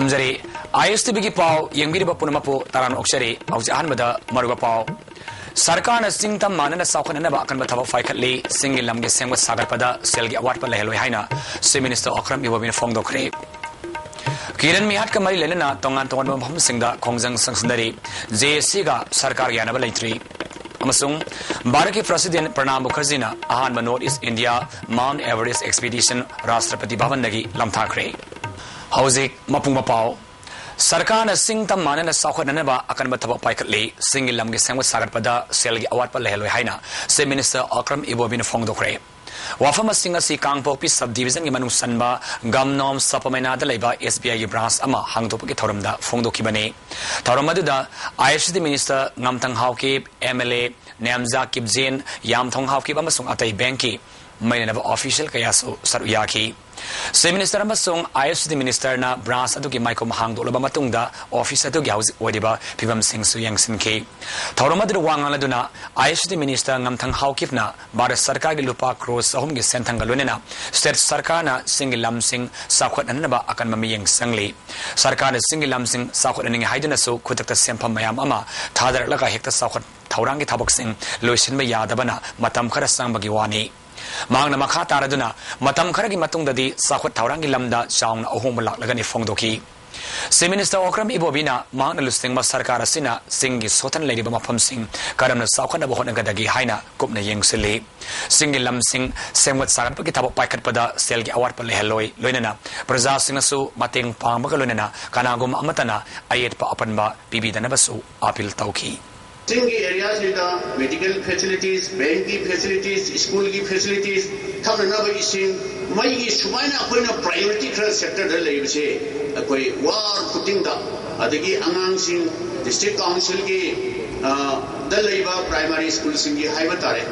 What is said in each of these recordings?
खुरमजरी ISTV की पाव यंगबीरबा पुनमपु तारान ओक्सरी औजाहनबदा मरुगा पाव सरकार सिंगतम मानना साखननबा अकनबा थबक फाइखली सिंगि लमगे सेंगवा सागरपदा सेलगी अवार्ड लेहलोय हाइना चीफ मिनिस्टर अक्रम इबोबिन फोंगदोखरे किरण मिहाट का मरी लेना तोंगान तोंगान मफम सिंगदा खोंगजंग संसदरी JSC का सरकार यानबा लेत्री अमसुंग भारत के प्रेसिडेंट प्रणब मुखर्जी ना अहान north east India mount Everest expedition Rashtrapati Bhavan नगी लमथाखरे हौजिक मपुंग मपाव सरकार सिंगतम मानना साखननबा अकनबा थबक पाइखली सिंगि लमगे सेंगवा सागरपदा सेलगी अवार्ड लेहलोय हाइना चीफ मिनिस्टर अक्रम इबोबिन फोंगदोखरे वाफम सिंगसी कांगपोपी सब डिवीजन की मनु सनबा गमनोम सपमेनादा लेबा SBI की ब्रांच अमा हांगदोपकी थौरमदा फोंगदोखिबने थौरम अदुदा ICT मिनिस्टर ngamthang हावकी MLA नेमजा किबजेन यामथोंग हावकी अमसुंग अतै बैंक की मैनब ऑफिशियल कयासु सरुयाकी चीफ मिनिस्टर अमसुंग ICT मिनिस्टर ना ब्रांच अदुकी माइको हांगदोलबा मतुंगदा ऑफिस अदुगी हाउस ओदिबा फिबम सिंगसु यंगसिनकी थौरम अदु वांगालदुना ICT मिनिस्टर ngamthang हावकीपना भारत सरकार की लुपा क्रोस अहुम की सेंथंग लोनेना स्टेट सरकार ना सिंगि लमसिंग साखननबा अकन ममियंग संगली सरकार सिंगि लमसिंग साखननिंग हाइदनसु खुतक सेंफम मयाम अमा थादरलगा हेक्ता साखन थौरांगी थबकसिंग लोइसिनबा यादबना मतम खरा संगबगी वानी मांगना मखा तारदुना मतम खरगी मतुंगददी साखत थौरांगी लमदा चाउंग अहोम लागलगनी फोंगदोखी चीफ मिनिस्टर अक्रम इबोबिना मांगना लुसिंग सरकार असिना सिंगी सोथन लेरिबा मफमसिंग करमना साखनबा होनगदगी हाइना कुपना यंगसिली सिंगी लमसिंग सेंगवत सागरपगी थबक पाइखतपदा सेलगी अवार्ड लेहलोय लोइनना प्रजा सिंगसु मतेंग पांगबगा लोइनना कनागुम अमतना अयेतपा अपनबा पिबिदनबसु अपील तौखी सिंगी एरियाज लिदा मेडिकल फैसिलिटीज बैंक की फैसिलिटीज स्कूल की फैसिलिटीज थबनब इसिंग मई की सुमाइना अखोइना प्रायोरिटी खर सेक्टर द लेबसे अखोइ वार पुटिंगदा अदगी अंगांगसिंग डिस्ट्रिक्ट काउंसिल की द लेबा प्राइमरी स्कूल सिंगी हाइबा तारे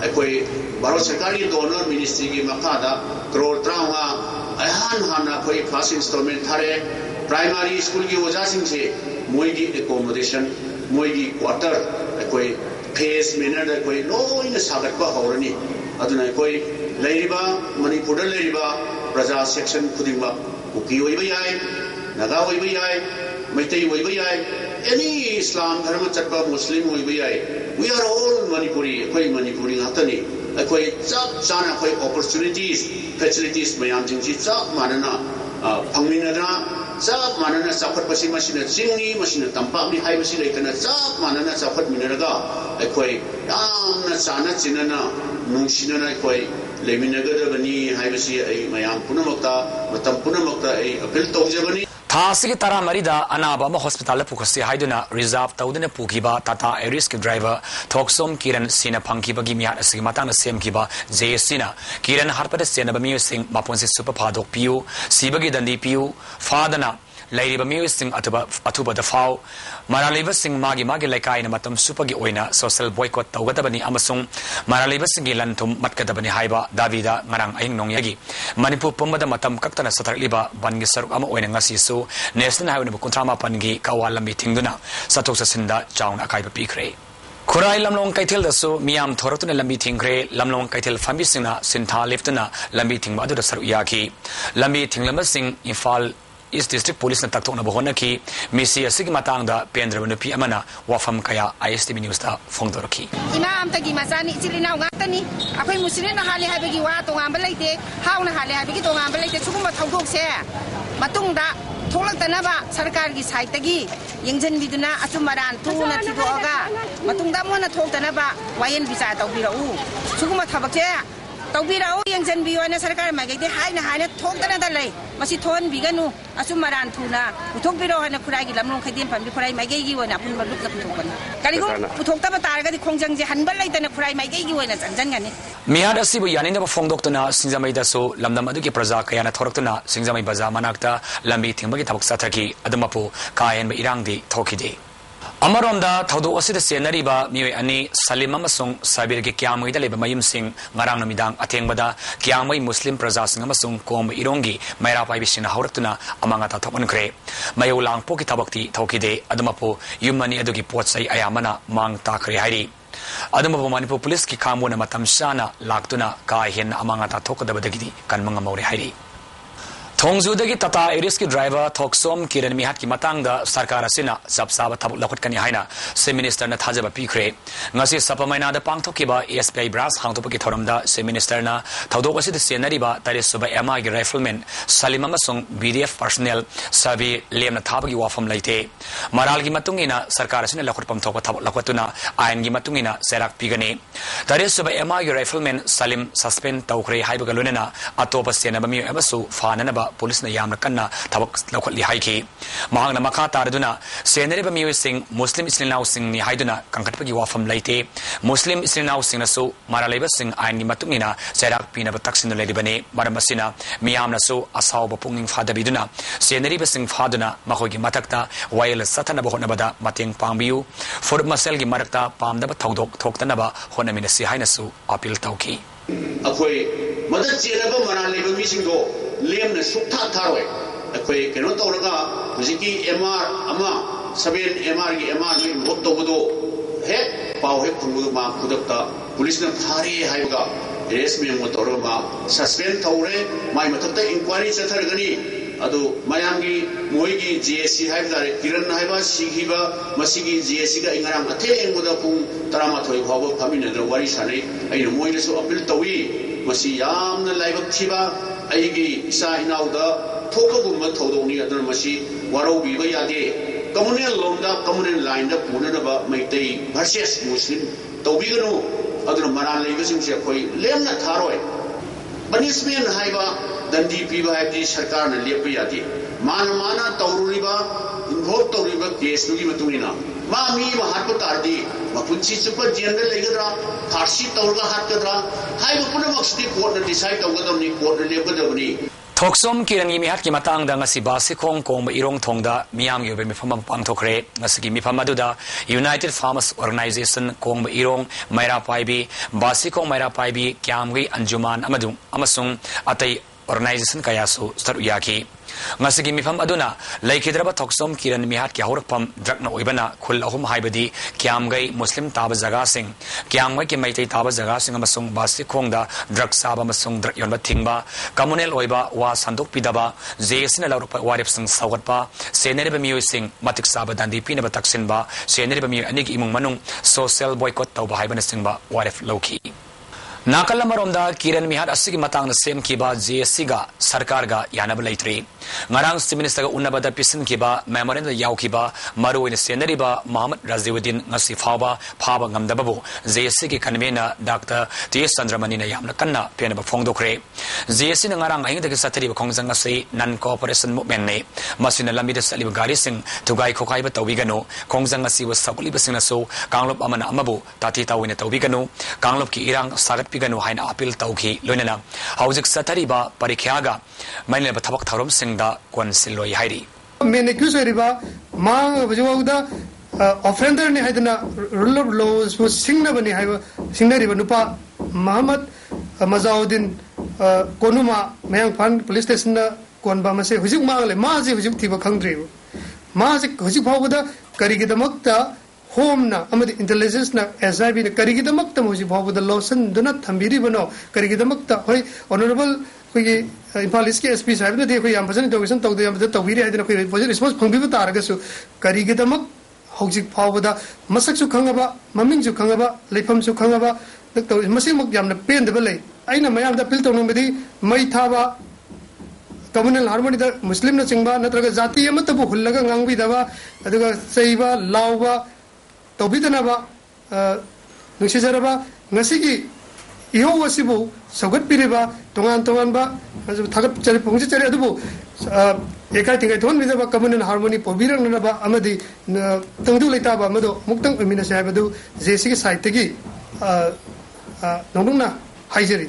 अखोइ भारत सरकार की डोनर मिनिस्ट्री की मखादा करोड़ 3 अहान हाना अखोइ फर्स्ट इंस्टॉलमेंट थारे प्राइमरी स्कूल की ओजा सिंग से मोइगी एकोमोडेशन मोइगी क्वार्टर कोई फेस मेनर कोई लोइन सागरपा हौरनी अदुना कोई लेरिबा मणिपुर लेरिबा प्रजा सेक्शन खुदिंबा कुकी होइबा याय नागा होइबा याय मैतै होइबा याय एनी इस्लाम धर्म चटपा मुस्लिम होइबा याय वी आर ऑल मणिपुरी कोई मणिपुरी हातनी कोई सब जाना कोई अपॉर्चुनिटीज फैसिलिटीज मयाम जिंगसी सब मानना फंगमिनना सब मानना साफत पसी मशीन जिंगनी मशीन तंपानी हाइबसी लेतना सब मानना साफत मिनरगा अखोई यामना साना चिनना नुंसिनना अखोई लेमिनगदबनी हाइबसी आई मयाम पुनमक्ता मतम पुनमक्ता आई अपील तौजबनी थासिगी तारा मरीदा अनाबा हॉस्पिटल पुखसी हाइदुना रिजर्व तौदना पुखिबा टाटा एरिस के ड्राइवर थोक्सोम किरण सिना फंखिबगी मियाद असigi matangna semkiba JSC na Kiran हारपदा सेनबा मियुसिंग मापोनसे सुपर फादोक पियु सिबगी दंदी पियु फादना लैरिबा मियुसिंग अथुबा दफाव मारालिबा सिंग मागी लेकाइना मतम सुपगी ओइना सोशल बॉयकॉट तौगदबनी अमसुंग मारालिबा सिंगी लंथुम मटकदबनी हाइबा दाविदा ngarang aing नोंयगी मणिपुर पुंबदा मतम कक्तना सथरलिबा बनगी सरुक अमा ओइना ngasisu नेशनल हाइवे नंबर 38 की कावाल लंबी थिंगदुना सतोक ससिंदा चाउना अकाइबा पिखरे खुराई लमलोंग कैथेल दसु मियाम थोरतुना लंबी थिंगरे लमलोंग कैथेल फंबी सिंगना सिंथा लेफ्टना लंबी थिंगबा अदुदा सरुक याकी लंबी थिंगलंबा सिंग इम्फाल इस डिस्ट्रिक्ट पुलिस ने तकथोना बहोना की मिसी असिगी मातांगदा पेंद्रब नुपी अमना वाफम कया ISTV न्यूज ता फोंगदोरखी इमाम तगी मसानी चिलिनाव गातनी अखोय मुस्लिम ना हाले हाबगी वा तोंगांबा लेते हाउना हाले हाबगी तोंगांबा लेते सुगुम थौथोकसे मतुंगदा थोलक्तनबा सरकार की साइड तगी यंजनबिदुना अचुमरान थुना थिदोगा मतुंगदा मोना थोलतनबा वायन विचार तौबिराउ सुगुम थबकसे तौबिराउ यंजनबियोना सरकार मागैदे हाइना थोलतना दलै मसी थोन बिगनु अचुमरान थुना पुथोकबिरो हना खुरागी लमलों खैदेम फंबी खुराई मागैगी वना पुनबा लुक पुथोकन करिगु पुथोकतबा तारगदी खोंजंगजे हनबा लैतना खुराई मागैगी वना चंजनगनी मियाद असिबु यानिंदबा फोंगदोक्तना सिंजामैदासो लमदम अदुगी प्रजा कयाना थोरक्तना सिंजामै बजा मनाक्ता लंबी थिंबगी थबक साथकी अदमपु कायनबा इरांगदी थोखिदे अमरोंदा थौदो असिद सेनरीबा मियोय अनि सलीम अमसुंग साबिर के क्यामैदा लेबा मयुमसिंग ngarang नमिदांग अथेंगबदा क्यामै मुस्लिम प्रजा सिंग अमसुंग कोम इरोंगी मैरा पाइबिसिन हौरक्तुना अमांगाता थपनख्रे मयो लांगपोकी थबक्ति थौकिदे अदमपो युमनी अदुगी पोचै अयामना मांग ताखरे हाइरी अदमपो मणिपुर पुलिस की खामोना मतम शाना लाक्तुना का हेन अमांगाता थोकदबदगिदी कनमंग मौरे हाइरी Thongzudagi Tata Iris ki driver Thoksom Kiran Mihat ki matang da sarkar asina sabsaba thabuk lakot kani haina se minister na thajaba pikre ngasi sapamaina da pangthokiba SPI brass hangtopaki thoramda se minister na thodok asi de senari ba tare suba ema gi rifleman Salim amasung BDF personnel sabi lemna thabagi wafam laite maral gi matungina sarkar asina lakot pam thok thabuk lakotuna ain gi matungina serak pigani tare suba ema gi rifleman Salim suspend tawkre haibaga lunena atopa senaba mi abasu fanana police na yamna kanna thabak lakhot li haiki mahang na makha tarduna senere ba mi sing muslim islinau sing ni haiduna kangkatpagi wafam laite muslim islinau sing na so maraleba sing ain ni matungina serak pina ba taksin le dibane maramasina miyamna so asaw ba punging fada biduna senere ba sing faduna makogi matakta wail satana ba hona bada mateng pangbiu for masel gi marakta pamda ba thogdok thoktana ba hona mina si haina so appeal tauki akoi madat chelaba maraleba mi singdo lemna sukta tharoi akoi keno tawraga hujiki MR ama 7 MR gi MR ni bot tobudo he paw he khungu ma khudakta police na thari haiga arrest me mo tawrama suspend thawre mai mathakta inquiry chathargani adu mayamgi moigi GSC haibdare kiran haiba sighiba masigi GSC ga ingaram athe enguda pung tarama thoi bhawa phamina da wari sane ai moile so appeal tawi masi yamna laibak thiba aigi isa inauda thokagumba thodoni adana masi warau biba yade communal lomda communal line da punadaba maitai versus muslim tawbiganu adana maran leibasing se khoi lemna tharoi punishment haiba dandi piba haibdi sarkar na lepa yade mana tawruriba involve tawriba case nugi matungina ma mi ma hatpa tardi ma punchi super general legadra farsi tawrga hatkadra haiba puna maksudi court na decide tawgadamni court na lepadabni Thoksom Kirangi Mihat ki matang da ngasi basi kong kong ba irong thongda miyam gi be mifam pangthokre ngasi gi mifam aduda United Farmers Organization kong ba irong maira paibi basi kong maira paibi kyamgi anjuman amasung atai organization kaya su start yaki ngasi gi mifam aduna laikhidraba Thoksom Kiran Mihat ki haurakpam drakna oibana khul ahum haibadi kyamgai muslim taba jaga sing kyamgai ki maitai taba jaga sing amasung basi khongda drak saba amasung drak yonba thingba communal oiba wa sandok pidaba jesina larupa warip sing sawatpa senere ba mioi sing matik saba dandi pina ba taksinba senere ba mi anigi imung manung social boycott tawba haibana singba warif loki Nakala maromda Kiran Mihat asigi matang na sem kiba GSC ga sarkar ga yanab laitri ngarang minister ga unabada pisin kiba memorandum yaw kiba maru in senari ba Muhammad Raziuddin ngasi phaba phaba ngamdababu GSC ki kanmena Dr. T.S. Chandramani na yamna kanna pena ba phongdokre GSC na ngarang aing dagi satari ba khongjang ngasi non cooperation movement ne masina lamida sali ba gari sing tugai khokai ba tawigano khongjang ngasi wa sakuli ba sing na so kanglop amana amabu tati tawina tawigano kanglop ki irang sagat piganu haina appeal tawki loinana haujik satari ba parikyaga maine ba thabak tharom singda konsil loi hairi main accuse riba ma bajawda offender ni haidana rule of laws was singna bani haiba singna riba nupa Muhammad Mazauddin konuma mayang fan police station na konba mase hujik magle ma ji hujik thiba khangdri ma ji hujik phawda karigi damakta home na amadi intelligence na SIB na karigi damakta muji phawda lawson duna thambiri bano karigi damakta hoi honorable koi Impal iski SP sahib na de koi am phasani docation tawde am tawiri haidana koi positive response phangbi taraga su karigi damak hojik phawda masak su khangaba maming su khangaba leifam su khangaba doktor masing mak yamna pen de balai aina mayam da pil tawnu medi mai thaba communal harmony da muslim na chingba natraga jati amata bu hullaga ngangbi daba aduga seiba lawba tawbidana ba nusijaraba ngasigi iho wasibu sogat piriba tongan ba thagap chari pungsi chari adubu ekai tingai thon midaba communal harmony pobirang na ba amadi tangdu leita ba mado muktang amina sai badu jesi ki site gi nongna haijeri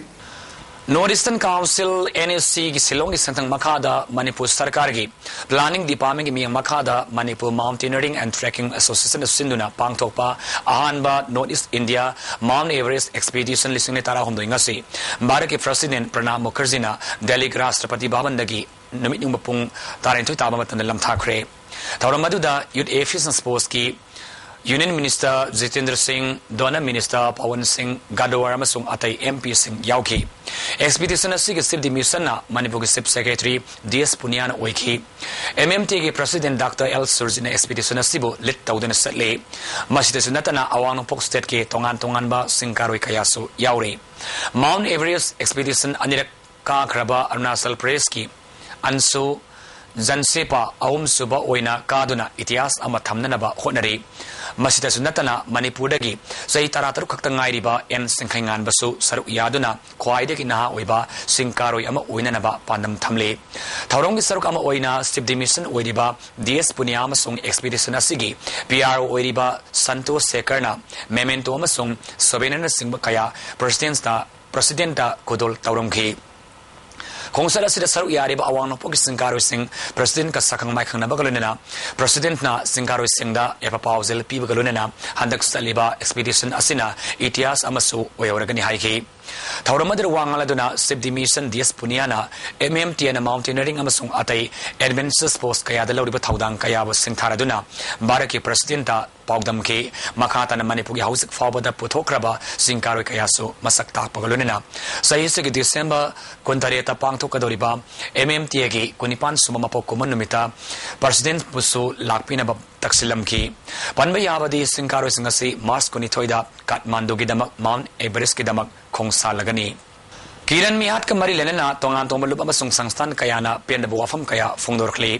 Northeastern Council NSC ki Silong ki santang makada Manipur sarkar gi planning department gi mi makada Manipur Mountaineering and Trekking Association sinduna pangthokpa ahanba Northeast India Mount Everest expedition lising ne tara homdoi ngasi Bharat ki President Pranab Mukherjee na Delhi ki Rashtrapati Bhavan dagi numit yung pung tarin toy taba matan lam thakre tawra maduda youth affairs and sports ki Union Minister Jitendra Singh, Dona Minister Pawan Singh, Gadawar amasung atay MP Singh yauki. Expedition asig sip demission na Manipur Sip Secretary DS Punyan oiki. MMT ke President Dr. L. Surjina expedition asibo lit tawdan satle. Masita sunatana awang pok state ke tongan ba singkaroi kayaso yauri. Mount Everest expedition anirak ka kraba Arunachal Pradesh ki anso Zansepa ahum suba oina kaduna itias ama thamnanaba honari. Masita sunatana Manipurdagi say tarataru kaktangai riba en singkhaingan basu saruk yaduna khwaidagi naha oiba singkaroi ama oinanaba pandam thamle. Thaurongi saruk ama oina step demission oiriba DS Punya amasung expedition asigi PRO oiriba Santosh Sekarna memento amasung sobenana singba kaya Presidenta Kodol Taurongki. Kongsala sida saru yari ba awang no pok singkaro sing president ka sakang mai khang na bagalunena president na singkaro sing da epa pausel pi bagalunena handak saliba expedition asina itias amasu oyawragani haiki Thauramad wangala duna sip demission DS Punyana MMT and mountaineering amasung atay adventures post kaya dalaw riba thaudang kaya was singthara duna baraki presidenta Pogdam ke makata na Manipur house fawbada puthokraba singkaro kayaso masak tak pagalunena sa isig December kontareta pangthok kadoriba MMT ge kunipan sumamapok kuman numita president puso lakpina ba taksilam ki panbayabadi singkaro singasi Mars kunithoida Kathmandu gi damak Mount Everest gi damak khongsa lagani Kiran mihat ka mari lenena tongan tongmalup amasung sangstan kayana pendabu wafam kaya fongdorkli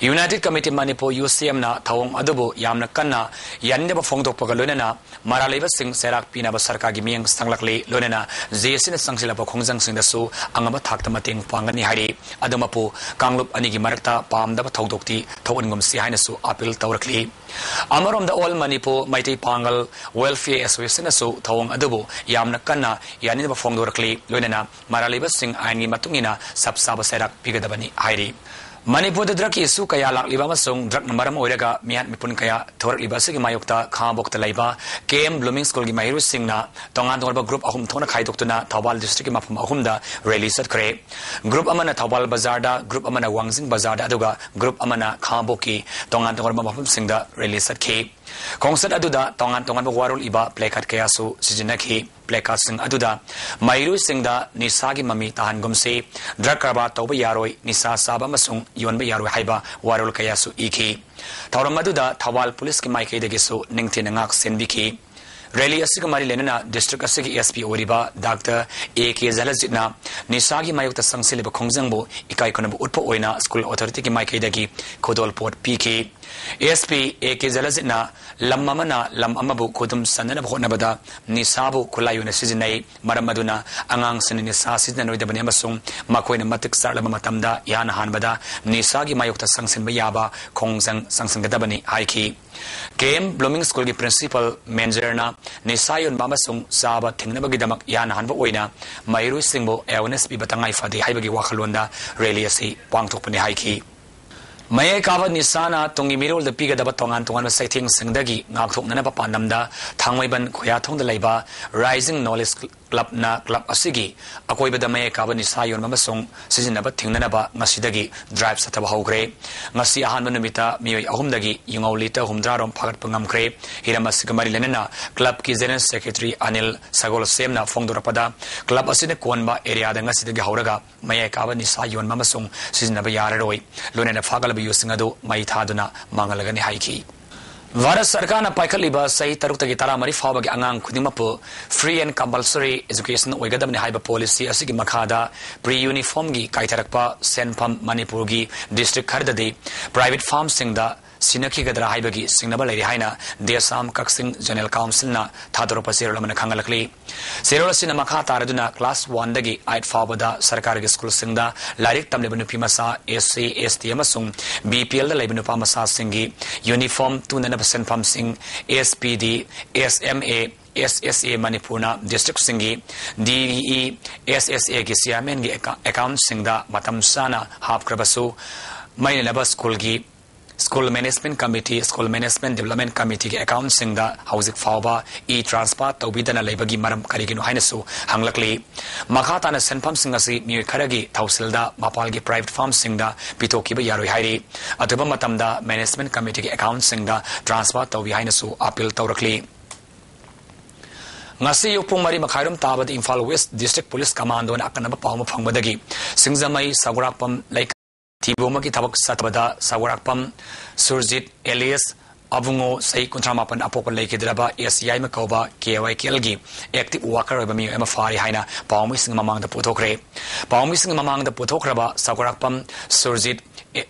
United Committee Manipur UCM na thawong adubo yamna kanna yanne ba fongdok pagalunena maraleba sing serak pina ba sarkar gi miang sanglakli lonena JC na sangsila pa khongjang sing dasu angama thakta mating pangani hari adumapu kanglup ani gi marakta pamda ba thodokti thawangum si haina su appeal tawrakli Amarom the all Manipur Mighty Pangal Welfare Association so thawong adubo yamna kanna yanne ba fongdorkli lonena maraleba sing aini matungina sabsaba serak pigadabani hari Manipur the drug issue kaya lakliba masung drug namaram oiraga miat mipun kaya thorak liba sigi mayokta khabok talaiba KM Blooming School gi Mahiru Singh na tongan tongan group ahum thona khai doktuna Thawbal district mafum ahum da release kre group amana Thawbal bazar da group amana Wangsing bazar da aduga group amana khaboki tongan tongan mafum Singh da release ke Kongsat aduda tongan warul iba placard kaya su sijinaki placard sing aduda Mahiru Singh da nisagi mami tahan gumse drug karba tawba yaroi nisa saba masung yon ba yaroi haiba warul kaya su iki Thauram aduda Thawal police ki maike de gisu ningtin ngak senbiki Rally asig mari lenena district asig SP oriba Dr. A.K. Zalazitna nisagi mayukta sangsil ba khongjangbo ikai konabu utpo oina school authority ki maike dagi Khodol port PK ASP A.K. Zalazitna lamamana lamabu khodum sanana bhonabada nisabu kulayuna sizinai maramaduna angang sin nisa sizna noidabani amasung makoina matik sarlama matamda yana hanbada nisagi mayukta sangsin ba yaba khongjang sangsingadabani haiki KM Blooming School ki principal manager na nisayon mamasung saba thingnabagi damak yana hanba oina Mahiru Singh bo awareness pi batangai fadi haibagi wakhalonda rally asi pangthokpani haiki Maya kava nisana tongi mirol the piga daba tongan setting singdagi ngakthoknana pa pandamda thangmaiban khoyathong da laiba rising knowledge club na club asigi akoiba da maya kava nisayon mamasung sijinaba thingnana ba ngasidagi drive sataba hogre ngasi ahanba numita miyoi ahumdagi yungoli ta humdra rom phagat pangam kre hirama sigamari lenena club ki general secretary Anil Sagol Semna fongdorapada club asine konba area da ngasidagi hauraga maya kava nisayon mamasung sijinaba yararoi lonena phagal Yusingado Maithaduna Mangalagani Haiki. Varas Sarkana Paikaliba say Tarutagi Taramari Fabagi Angang Kudimapu, free and compulsory education Oigadam Haiba policy Asigi Makada, pre-uniformgi Kaitarakpa, Senpam Manipurgi, district Kardadi, private farm singda, Sinaki Gadra Haibagi, Singnaba Lady Haina, dear Sam Kaksing General Council na Tadropa Sirlamana Kangalakli. Sirla Sinamaka Taraduna, class 1 dagi, I'd Fabada, Sarkaragi School Singda, Larik Tamlebanu Pimasa, SC, STMasung, BPL the Lebanu Pamasa Singi, Uniform 2% Pam Sing, SPD, SMA, SSA Manipurna District Singi, DVE, SSA Gisiamengi account Singda, Matam Sana, Half Krabasu, Mainaba School Gi, School Management Committee, School Management Development Committee के account सिंगदा housing फावबा e-transfer तौबीदना लेबगी मरम करिगिनु हाइनसु हंगलकली मखाताना सेनफम सिंगसी मिय खरगी थौसिलदा मापालगी private farm सिंगदा पितोकीबा यारोय हाइरी अतुबा मतमदा Management Committee के account सिंगदा transfer तौबी हाइनसु appeal तौरकली ngasi yupung mari makhairum tabad Imphal West District Police Commando na akanaba pawma phangmadagi singzamai sagurakpam like tiboma ki tabak satbada sagurakpam Surjit Elias Abungo sai kontramapan apopon laikidraba SCI makoba KYKL gi active worker ba mi ema fari haina pawmi sing mamang da puthokre pawmi sing mamang da puthokraba sagurakpam Surjit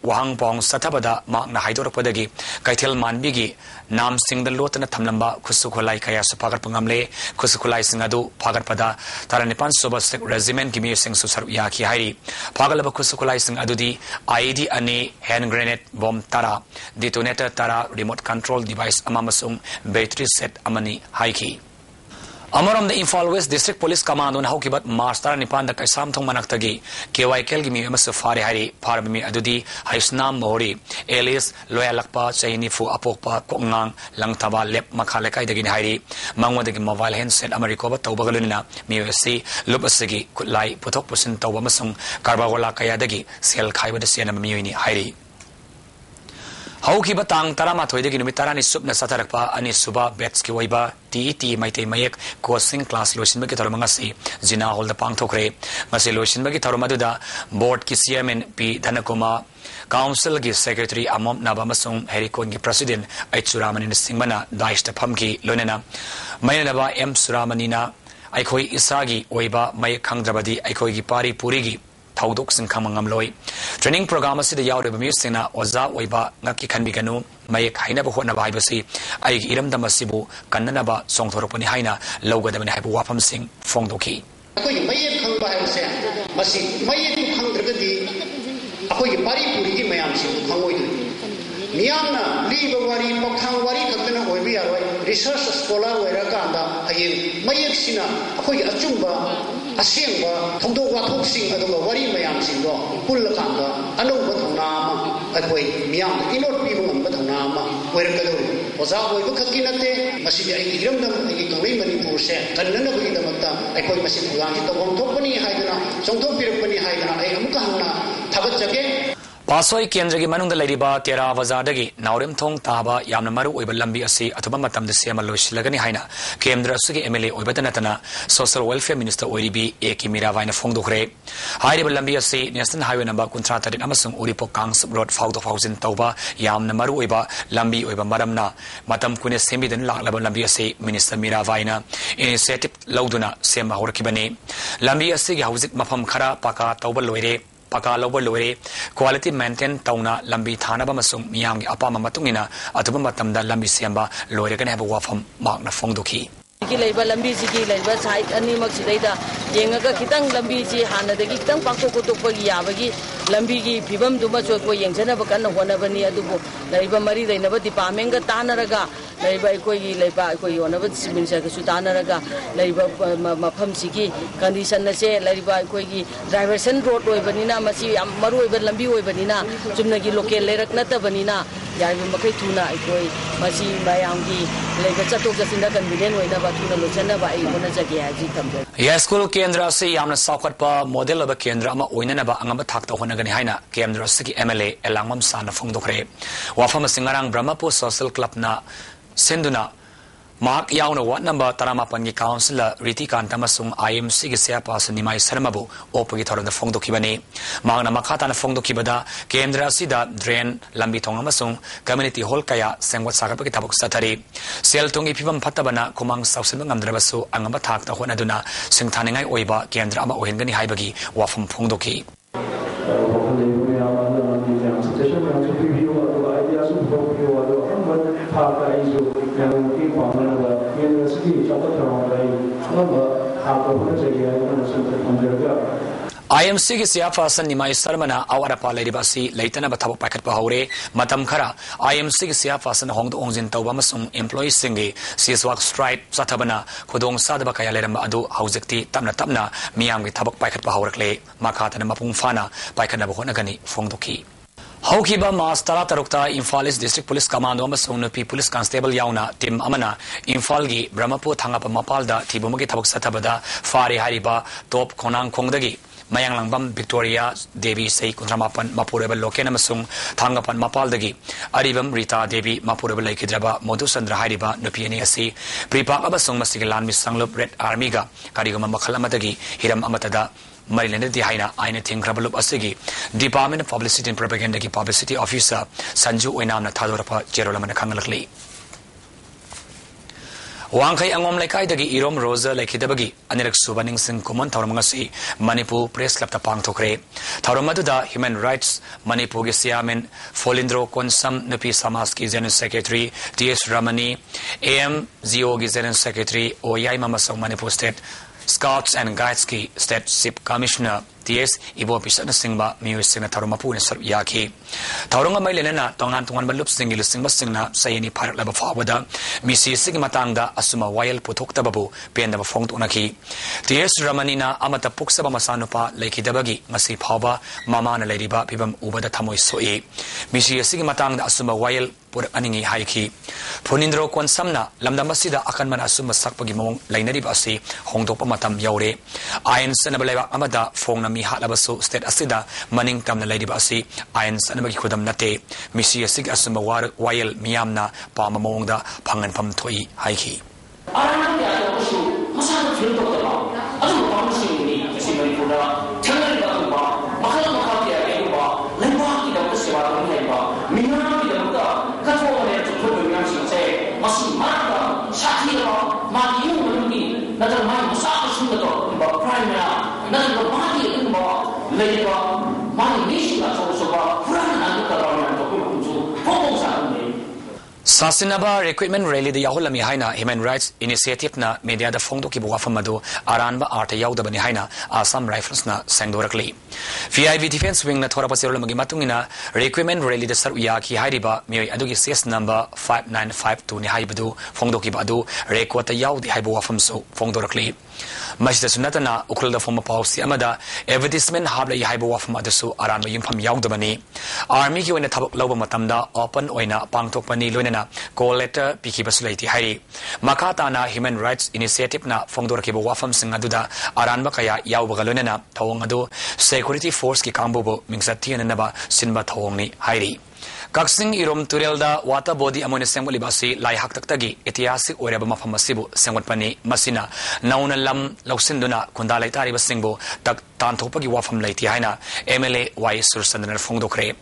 wahang pong satabada mak na haidorakpadagi kaithel manbigi nam singda lotana thamlamba khusukholai kaya supagar pangamle khusukholai singadu phagar pada taranipan soba sek regiment gi mi sing susar ya ki hairi phagalaba khusukholai sing adudi IED ani hand grenade bomb tara detonator tara remote control device amamasung battery set amani haiki Amaram the Imphal West District Police Commando na hokibat March tara nipan da KEISHAMTHONG manaktagi KYKL gi mi emas fari hari parmi adudi haisnam mori Elias loyalakpa chaini fu apokpa kongang langtaba lep makhale kai dagi hari mangwadagi mobile handset ameriko ba tawbagalunina mi si lupasagi kutlai puthok pusin tawba masung karbagola kaya dagi sel khaiba da siana mi ni hari Hauki batang tarama thoidagi numit tarani subna satarakpa ani suba bets ki waiba TET maitei mayek coaching class loisin bagi tharumanga si jina hol da pangthokre ngasi loisin bagi tharumadu da board ki chairman P Dhanakuma council ki secretary amom nabamasung herikon ki president Suramani Singbana daista phamki lonena mainaba M Suramani na aikhoi isagi oiba may khangdrabadi aikhoi gi pari purigi Thaudok sing khamangam loi training program asida yawre ba musina oza oiba ngaki khanbi ganu may khaina ba hona ba basi ai iram damasibu kannana ba songthorpani haina lawgadamani haibu wafam sing fongdoki akoi may khangba haise masi may khangdragadi akoi pari puri gi mayam sing khangoi miyamna liba wari pakhang wari kakna oibi yaroi research scholar wera kanda hayin mayek sina akoi achumba asengba thongdok wathok sing aduga wari mayam sing do pullakanda anouba thongna ma akoi miyam inot pi bangam ba thongna ma oirakado oza oiba khakki nate masi ai iramdam ai kangai Manipur se kannana bagi damakta akoi masi pulang to gom thokpani haidana songthok pirapani haidana ai amuka hangna thabat jage Pasoi Kendra gi manung da lariba Tera Bazaar dagi Naurem Thong taba yamna maru oiba lambi asi athuba matam da sema loisilagani haina Kendra sugi MLA oiba tanatana Social Welfare Minister oiribi Eki Mirawaina Fongdokre hairiba lambi asi National Highway number 138 amasung Uripok Kangsap Road Faudok Fauzin tauba yamna maru oiba lambi oiba maramna matam kune semidan laklaba lambi asi Minister Mirawaina initiative lauduna sema horakibani lambi asi gi hauzik mafam khara paka tauba loire Paka lower lore quality maintain tauna lambi thana ba masung miyam gi apama matungina atuba matamda lambi semba lore kan have wafam makna fongdoki ki leiba lambi ji ki leiba side ani mak sidaida yengaga kitang lambi ji hanadagi kitang pakko kotokpa gi yabagi lambi gi phibam duma chokko yengchana ba kan hona bani adubu leiba mari daina ba department ga tanaraga leiba koi gi leiba koi yona ba siminsa ga sutanaraga leiba mafam sigi condition na se leiba koi gi diversion road oi banina masi maru oi lambi oi banina chumna gi local lerak nata banina yai makai tuna koi masi bayam gi leiba chatok jasinda convenient oi na ba tuna lochana ba ai kona jage aji tambe ya school kendra se yamna sakhat pa model of kendra ama oina na ba angama thakta hona gani haina kendra se ki MLA elangmam sana fongdokre wafam singarang brahmapur social club na senduna Mark yauna what number taramapan gi councilor Riti Kantamasung IMC gi sia pas nimai sarmabu opagi thoron da fongdoki bani mangna makhata na fongdoki bada kendra sida drain lambi thong amasung community hall kaya sengwat sagar pagi tabuk sathari sel tongi phibam phatabana kumang sausin ngamdrabasu angama thak ta hona duna singthaningai oiba kendra ama ohengani haibagi wafam fongdoki IMC ki siapa san nimai sarmana awara pa lady basi leitana ba thabak paket pa hore matam khara IMC ki siapa san hongdo ongjin tawba masung employees singi siswak strike sathabana khodong sadaba kaya leram adu haujekti tamna miyam ki thabak paket pa horakle makhatana mapung fana paikana ba hona gani fongdoki Haukiba Mas Tara Tarukta Imphal East District Police Commando amasung nupi Police Constable yauna team amana Imphal gi Brahmapur thangapa mapalda thibumagi thabak sathabada fari hariba top khonang khongdagi Mayang Langbam Victoria Devi Sei Kundramapan Mapurable Loken amasung thangapan mapaldagi Aribam Rita Devi Mapurable Laikidraba Modusandra hariba nupiani asi Pripak amasung masigilan misanglup Red Army ga karigama makhalamadagi hiram amatada Maryland di haina aina thingkrabalup asigi Department of Publicity and Propaganda ki Publicity Officer Sanju Oinamna thadorapa jerolamana khangalakli Wangkai angom laikai dagi Irom Rosa laikidabagi anirak subaning sing kumon thawramangasi Manipur Press Club ta pangthokre thawramaduda Human Rights Manipur gi Chairman HELENDRO Konsam Nupi Samas ki General Secretary T.S. Ramani AMGO gi General Secretary Oyai Mamasong Manipur State Scouts and Guides ki State Ship Commissioner T.S. Ibo Pisana Singba Miu Singna Tharumapu ne Sarp Yaki Thaurunga Mailena tongan Balup Singil Singba Singna Sayani Parak Laba Fawada Misi Sigmatangda Asuma Wayal Putok Tababu Penda Fong Tunaki T.S. Ramanina Amata Puksaba Masanupa Leki Dabagi Ngasi Pawba Mama na Ladiba Pibam Ubada Tamoy Soi Misi Sigmatangda Asuma Wayal Purak Aningi Haiki Punindro Konsamna Lamdamasida Akanman Asuma Sakpagi Mong Lainari Basi Hongdopa Matam Yaure Ayan Sanabaleva Amada Fong mi halabaso state asida maning tamna lady basi ayan sanamagi khudam nate misi asig asuma wayal miyamna pama mongda phangan pham thoi haiki aran ya to su masana fil to ta adu pam singni si mari pura changal ba ba makhala makha ya ke ba lengwa ki da ko sewa to nei ba mina ki da ta ka so ne to ko mi am si se masi ma da shathi ba ma ki yu ni na da ma musa ko sun da to ba prime na na da ba Lagi mana misi lah sobat kurang nak kalau yang tu tu pokok saham ni. Sasinaba Recruitment Rally the Yahulami Haina Human Rights Initiative na media da Fongdo ki buwa famado aranba arte yauda bani haina Assam Rifles na sangdorakli. VIV Defense Wing na thora pasiro lamagi matungina Recruitment Rally the Saruya ki hairiba mioi adugi CS number 5952 ni haibadu Fongdo ki badu rekwata yaudi haibuwa famso Fongdorakli. Masjid Sunatana Ukulda Forma Policy Amada advertisement habla haibuwa famadasu aranba yumfam yauda bani Army ki wena thabak lauba matamda open oina pangtokpani loina call letter piki basulaiti hari makata na Human Rights Initiative na Fongdor ki wafam singaduda aranba kaya yauba galonena thawong adu security force ki kambobo mingsati naba sinba thawong ni hari Kaksing Irom Turelda Wata Body Amon Assembly Basi Lai Hak Taktagi Etiasik Oreba Mafamasibu Sangwatpani Masina Nauna Lam Lausinduna Kundalai Tari Basingbo Tak Tantopagi Wafam Laiti Haina MLA Y Sursandanar Fongdokre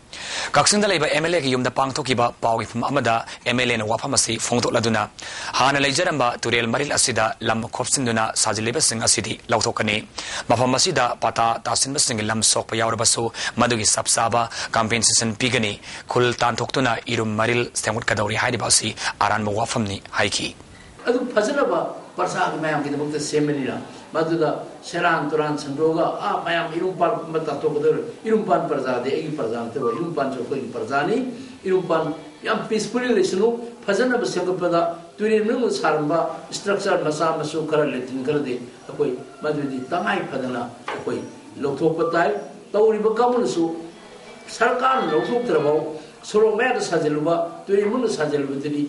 Kaksing Dalaiba MLA ki Yum the Pangtokiba Pawi from Amada MLA na Wafamasi Fongdok Laduna Hana Laijaramba Turel Maril Asida Lam Kopsinduna Sajiliba Sing Asidi Lautokani Mafamasida Pata Tasin Basing Lam Sok Payaurabasu Madugi Sapsaba Campaign Season Pigani Kul Tantokuna Irum Maril Stangut Kadori Haidibasi Aran Wafamni Haiki. Adu Pazanaba Parsa Mayam in the book the Seminira Maduda Seran Turan Sandoga Mayam Irumpan Matatokoder Irumpan Parza the Egi Parzante Irumpan Choko Parzani Irumpan Yam peacefully listen Pazanaba Sangapada Turin Saramba structure Masama Sukara Latin Garde Akoi Madudi Tamai Padana Akoi Lotopatai Tauriba Kamusu Sarkan Lotok Trabo Solo Mad Sajaluba Turin Sajalutri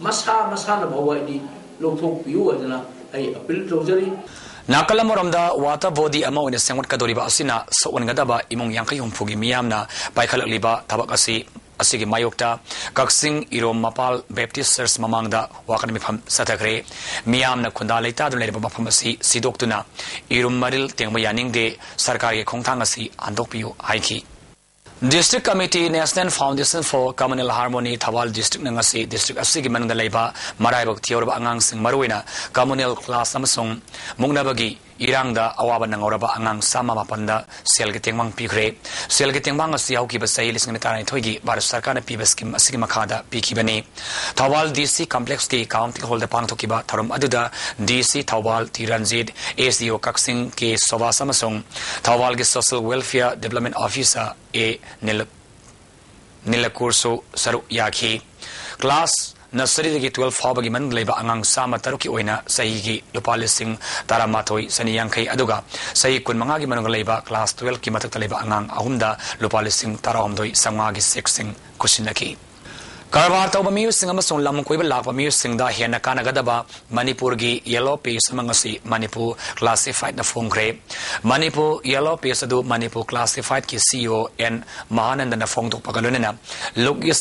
Masana Bawadi Lotok Piu and I appeal to Jari. Nakalamoramda Wata Body Amo in the Sangat Kadoriba Asina, so when Gadaba Imong Yankayum Fugi Miamna, Baikal Liba, Tabakasi, Asigi Mayokta, Kaksing Irom Mapal, Baptist Sirs Mamangda, Wakanimipam Satakre, Miamna Kundaleta, the Leba Pamasi, Sidoktuna, Irum Maril, Tengmayaning de Sarkari Kongtangasi, Andopio, Haiki. District Committee National Foundation for Communal Harmony Thawal District Nangasi District Asigi Manangda Leiba Maraibak Tiorba Angang Sing Maruina Communal Class Amasong Mungnabagi Irangda Awaba Nangoraba Angang Sama Mapanda Selgetingmang Pikre Selgetingmang Asi Hauki Basay Lising Netani Toigi Bar Sarkana Pibaskim Asigi Makada Pikibani Thawal DC Complex Ki County Holder Pangtokiba Tarum Aduda DC Thawal Tiranjid ACO Kaksing Ki Sovas Amasong Thawal Ki Social Welfare Development Officer A Nila Kurso Saru Yaki Class nursery dagi 12 fawbagi man leiba angang sama taruki oina sahi gi lupa lising taramathoi saniyangkai aduga sahi kunmanga gi manung leiba class 12 ki matak leiba angang ahumda lupa lising tarahomdoi sanga gi sexing kusinaki Karbar tauba miyu singama song lam koiba lakba miyu singda hena kanagadaba Manipur gi yellow page samangasi Manipur classified na phongre Manipur yellow page adu Manipur classified ki CEO and Mahananda na phong tok pagalunena logis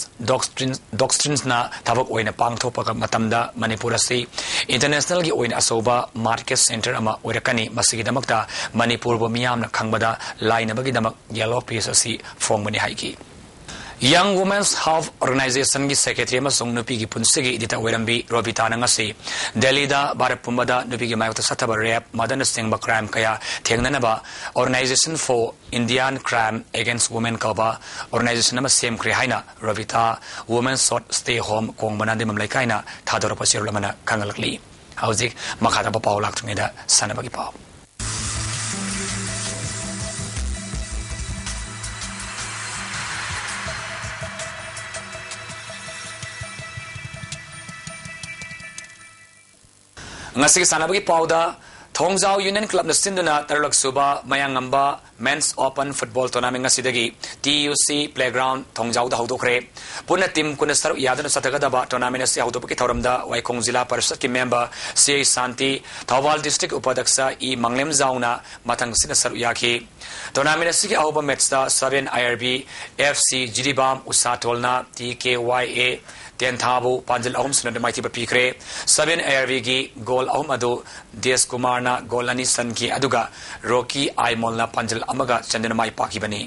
doctrines na thabak oina pangthok paga matamda Manipur asi international gi oina asoba market center ama oirakani masigi damakta Manipur bo miyam na khangbada line bagi damak yellow page asi phong mani haiki Young Women's Health Organization ki Secretary amasong nupi gi punsigi idita werambi Robita nangasi Delhi da Bharat Pumbada nupi gi mayota sataba rap madan singba crime kaya thengnanaba Organization for Indian Crime Against Women kaba organization ama same kri haina Robita Women Sought Stay Home kongbana de mamlai kaina thador pasirlamana kangalakli hauzik makhata pa paulak thungeda sanabagi paw Ngasig sanabagi pauda Thongjau Union Club na sinduna tarlak suba mayangamba Men's Open Football Tournament ngasidagi TUC Playground Thongjau da hodokre puna team kuna saru yadana satagadaba tournament se hodopaki thoramda Waikong Zilla Parishad ki member CA Santi Thawal District Upadaksa E Manglem Zauna matang sina saru yaki tournament se ki ahoba match da 7 IRB FC Jiribam Usatolna TKYA Tenthabu Panjal ahum sunada maiti ba pikre 7 ARV gi goal ahum adu Des Kumarna golani sanki aduga Rocky Aimolna Panjal amaga chandana mai pakibani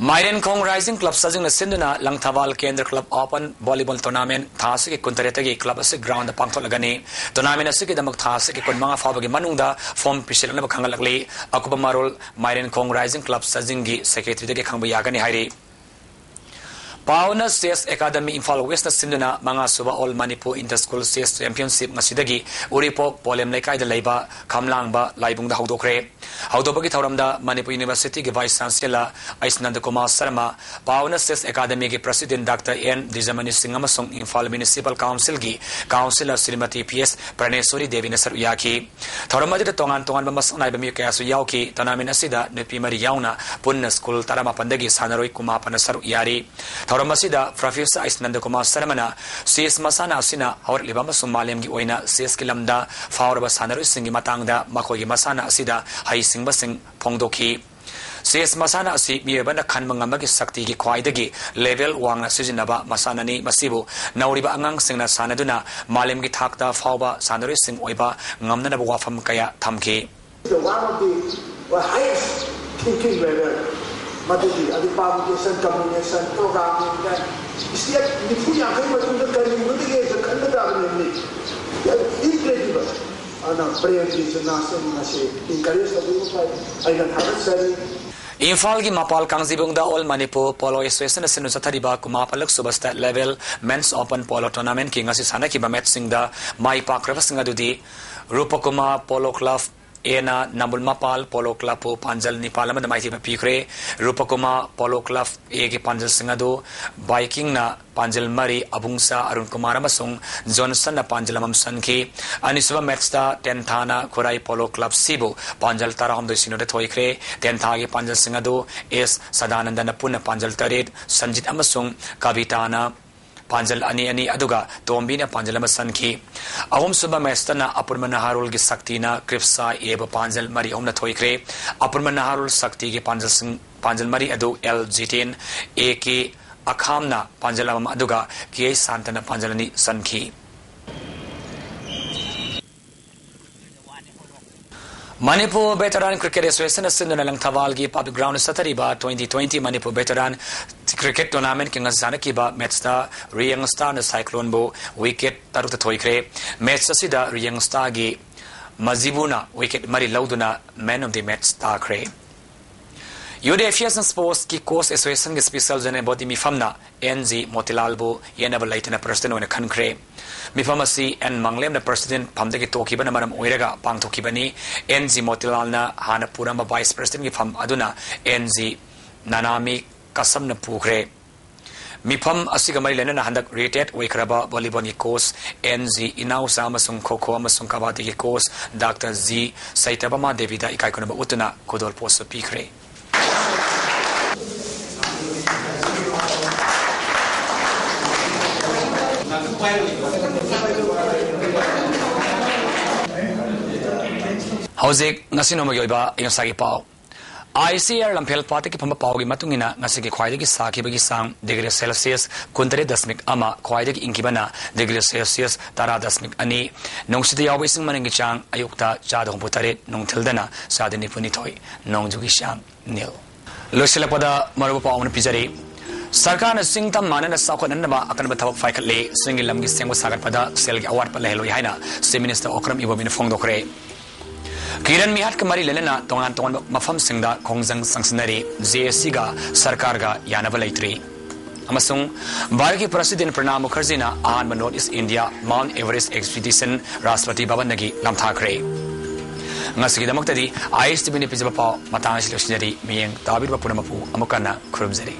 Myren Kong Rising Club sajing na sinduna Langthawal Kendra Club Open Volleyball Tournament thasi ki kuntaretagi club ase ground pangtholagani tournament ase ki damak thasi ki kunmanga fawagi manungda form pisilna bakhangalakli akuba marul Myren Kong Rising Club sajing gi secretary dagi khangba yagani hairi Pauna CS Academy Infal West na sinduna mga suba all Manipur Interschool CS Championship ngasidagi uripo polem laikai da leiba kamlang ba laibung da hodokre hodobagi thoramda Manipur University ge Vice Chancellor Aisnand Kumar Sharma Pauna CS Academy ge President Dr. N Dijamani Singh amasong Infal Municipal Council gi Councillor Srimati PS Praneswari Devi Nasar Yaki thoramadi da tongan ba masnai ba mi kayasu yauki tournament asida nupi mari yauna punna school tarama pandagi sanaroi kuma panasar yari Masida Professor Aisnand Kumar Saramana CS Masana Asina Hawar Libama Sumalem gi oina CS Kilamda Faurba Sanaru Singi Matangda Makogi Masana Asida Hai Singba Sing Pongdoki CS Masana Asi Miebana Kanmangamagi Sakti gi Kwaidagi level wang Sijinaba Masanani Masibu Nauriba Angang Singna Sanaduna Malem gi Thakta Fauba Sanaru Sing Oiba Ngamna Wafam Kaya Thamki one of the highest thinking level Madudi, adi publication, communication, programming, dan istilah nipu yang kami betul kali ini kita kena dapat ini. Incredible. Anak presentation nasi encourage satu orang, ayat harus seri. Infal gi mapal kangjibung da all Manipur Polo Association sinu sathariba kuma palak suba state level Men's Open Polo Tournament ki ngasi sana ki ba match singda mai pakrava singa dudi Rupakuma Polo Club Ena Nambul Mapal Polo Club Panjal Nipalama Maiti Pikre Rupakuma Polo Club Egi Panjal Singado Biking na Panjal Mari Abungsa Arun Kumar Masung Johnson na Panjalamam Sanki Aniswa Metsta Tentana Kurai Polo Club Sibu Panjal Taraham do Sino de Toikre Tentagi Panjal Singado S Sadananda na Puna Panjal Tarid Sanjit Amasung Kavitana Panjal ani aduga Tombina Panjalama Sanki Ahum Suba Mestana Apurmana Harul gi Saktina Kripsa Eba Panjal Mari Omna Toikre Apurmana Harul Sakti gi Panjal Mari Adu L13 AK Akhamna Panjalam aduga K Santana Panjalani Sanki Manipur Veteran Cricket Association Sinduna Langthawal gi public ground satariba 2020 Manipur Veteran Cricket Tournament ki ngasana ki ba match da Riyang Star na Cyclone bo wicket taruk ta thoikre match asida Riyang Star gi Mazibuna wicket mari lauduna man of the match star kre Youth Affairs and Sports ki Course Association ki special jane body mi famna NG Motilal bo yenaba laitena president ona khankre Mifamasi and Manglem the president Pamdaki Tokiba Maram Oiraga Pang Tokibani NG Motilalna Hana Purama Vice President Gifam Aduna NG Nanami Kasam na Pukre Mifam asiga mari lena handak rated waikraba volleyball ki coach NG inausa amasung khokho amasung kabaddi ki coach Dr. Z Saitabama Devida ikai konaba utuna kodol post pikre. Hauzik ngasino magyoiba ingosagi pao. ICR Lampel Party ki pamba pao gi matungina ngasigi khwaide ki sakhi bagi sang degree Celsius kuntare dasmik ama khwaide ki inkibana degree Celsius tara dasmik ani nongsidi yawe sing manengi chang ayukta chada homputare nongthildana sadini puni thoi nongjugi shang nil loisela pada maruba pao na pijari सरकार ने सिंगतम मानन साखननबा अकनबा थबक फाइखले single लमगी सेंगो सागर पदा cell की award पर लहलो याना से minister Okram इबोमिन फोंगदोखरे किरण मिहाट कमरी लेना तोंगान तोंगान मफम सिंगदा खोंगजंग संसनरी JSC गा सरकार गा यानबा लैत्री अमसुंग भारत की प्रेसिडेंट प्रणब मुखर्जी ना आन north east India mount Everest expedition Rashtrapati Bhavan नगी लमथाखरे ngasigidamakta di ISTV ni pijaba paw matang silosnari miyeng tabir ba punamapu amukana khurumjari